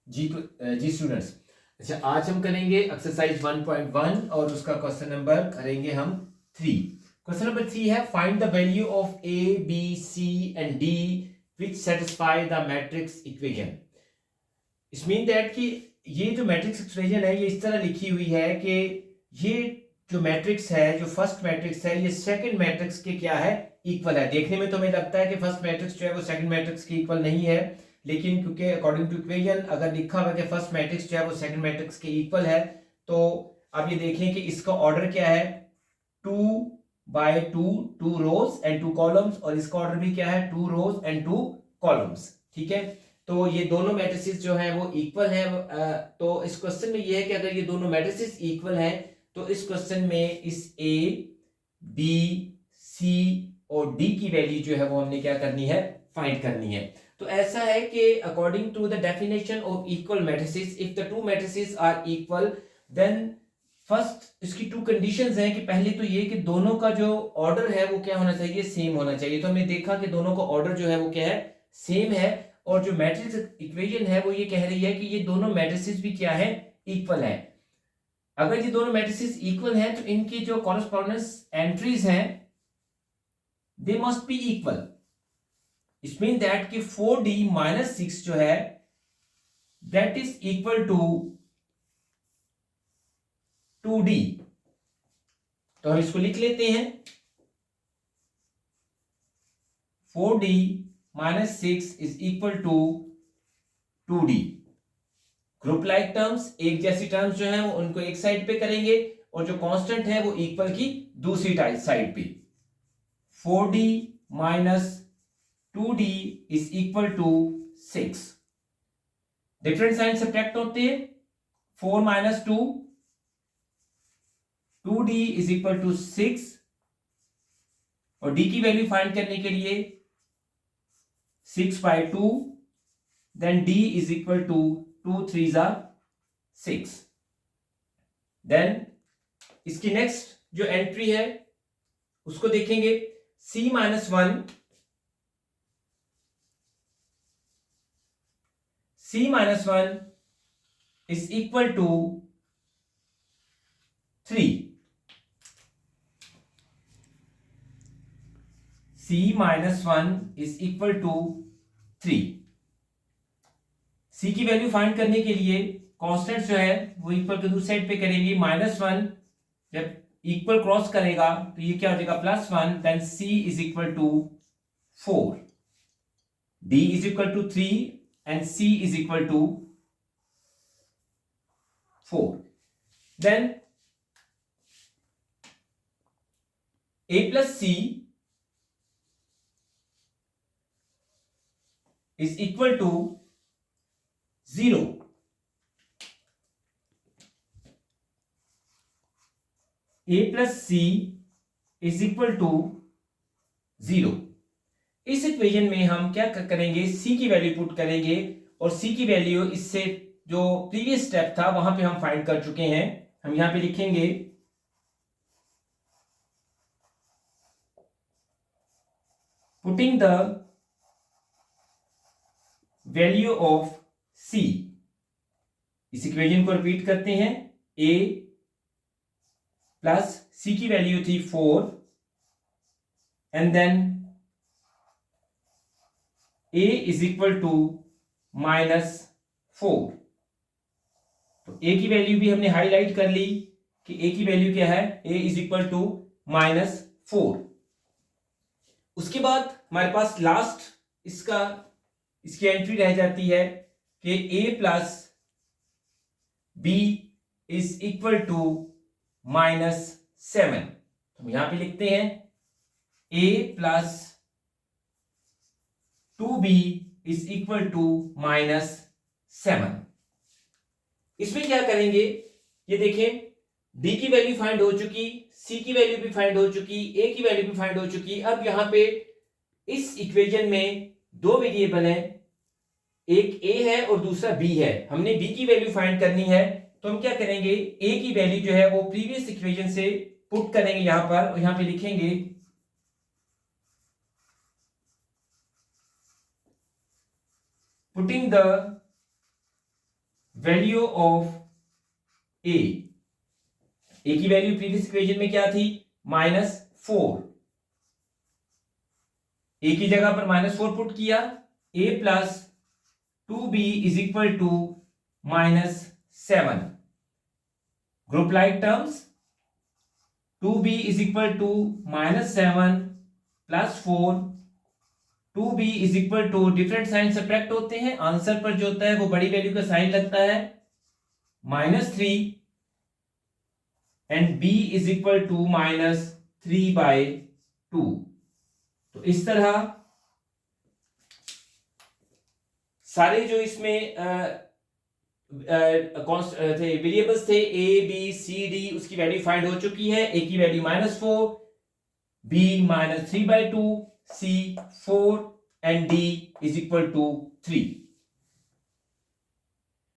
जी students, अच्छा आज हम करेंगे एक्सरसाइज 1.1 और उसका क्वेश्चन नंबर करेंगे हम 3। क्वेश्चन नंबर 3 है find the value of A B C and D which satisfy the matrix equation. It mean that कि ये जो मैट्रिक्स इक्वेशन है ये इस तरह लिखी हुई है कि ये जो मैट्रिक्स है, जो फर्स्ट मैट्रिक्स है, ये सेकंड मैट्रिक्स के क्या है, इक्वल है। देखने में तो हमें लगता है कि फर्स्ट मैट्रिक्स जो है वो सेकंड मैट्रिक्स के इक्वल नहीं है, लेकिन क्योंकि अकॉर्डिंग टू इक्वेशन अगर लिखा हुआ है कि फर्स्ट मैट्रिक्स जो है वो सेकंड मैट्रिक्स के इक्वल है, तो अब ये देखें कि इसका ऑर्डर क्या है, 2 by 2, 2 रोज एंड 2 कॉलम्स, और इसका ऑर्डर भी क्या है, 2 रोज एंड 2 कॉलम्स। ठीक है, तो ये दोनों मैट्रिसेस जो हैं वो इक्वल हैं। तो इस क्वेश्चन में ये है कि अगर ये दोनों मैट्रिसेस इक्वल हैं तो इस क्वेश्चन में इस ए बी सी और डी की वैल्यू जो है वो हमने क्या करनी है, फाइंड करनी है। तो ऐसा है कि according to the definition of equal matrices, if the two matrices are equal then first इसकी टू कंडीशंस हैं कि पहले तो ये कि दोनों का जो ऑर्डर है वो क्या होना चाहिए, सेम होना चाहिए। तो हमने देखा कि दोनों का ऑर्डर जो है वो क्या है, सेम है। और जो मैट्रिक्स इक्वेशन है वो ये कह रही है कि ये दोनों मैट्रिसेस भी क्या है, इक्वल है। अगर ये दोनों मैट्रिसेस इक्वल हैं तो इनकी जो कॉरेस्पॉन्डेंस एंट्रीज हैं they must be equal. It mean that कि 4d - 6 जो है that is equal to 2d। तो हम इसको लिख लेते हैं, 4d - 6 is equal to 2d। Group like terms, एक जैसी टर्म्स जो है वो उनको एक साइड पे करेंगे और जो कांस्टेंट है वो इक्वल की दूसरी साइड पे। 4d - 2d is equal to 6। Different sign subtract होते हैं, 4 - 2, 2d इज इक्वल टू 6, और d की वैल्यू फाइंड करने के लिए 6/2, then d is equal to 2 3 6। Then इसकी नेक्स्ट जो एंट्री है उसको देखेंगे, c - 1, c - 1 is equal to 3। c - 1 is equal to 3। c की वैल्यू फाइंड करने के लिए कांस्टेंट जो है वो इक्वल के दूसरी साइड पे करेंगे। -1 जब इक्वल क्रॉस करेगा तो ये क्या हो जाएगा, +1, then c is equal to 4, d is equal to 3 and c is equal to 4। Then a plus c is equal to 0। a plus c is equal to 0। इस इक्वेशन में हम क्या करेंगे, c की वैल्यू पुट करेंगे, और c की value इससे जो प्रीवियस स्टेप था वहां पे हम फाइंड कर चुके हैं। हम यहां पे लिखेंगे putting the value of c। इस इक्वेशन को रिपीट करते हैं, a प्लस c की वैल्यू थी 4 and then a is equal to -4। तो a की वैल्यू भी हमने हाईलाइट कर ली कि a की वैल्यू क्या है, a इज इक्वल टू -4। उसके बाद हमारे पास लास्ट इसकी एंट्री रह जाती है कि a plus b is equal to -7। तो हम यहां पे लिखते हैं a plus 2b is equal to -7। इसमें क्या करेंगे, ये देखें, d की वैल्यू फाइंड हो चुकी, c की वैल्यू भी फाइंड हो चुकी, a की वैल्यू भी फाइंड हो चुकी। अब यहां पे इस इक्वेशन में दो वेरिएबल हैं, एक a है और दूसरा b है। हमने b की वैल्यू फाइंड करनी है, तो हम क्या करेंगे, a की वैल्यू जो है वो प्रीवियस इक्वेशन से पुट करेंगे यहां पर, और यहां पे लिखेंगे पुटिंग द वैल्यू ऑफ ए की वैल्यू प्रीवियस इक्वेशन में क्या थी, -4, ए की जगह पर -4 पुट किया, a plus 2b is equal to -7, group like terms, 2b is equal to -7 plus 4, 2b is equal to, different sign subtract होते हैं, आंसर पर जो होता है वो बड़ी वैल्यू का साइन लगता है, -3 and b is equal to -3/2। तो इस तरह सारे जो इसमें थे वेरिएबल्स थे a b c d, उसकी वैल्यू फाइंड हो चुकी है। a की value -4, b -3/2, c 4 and d is equal to 3।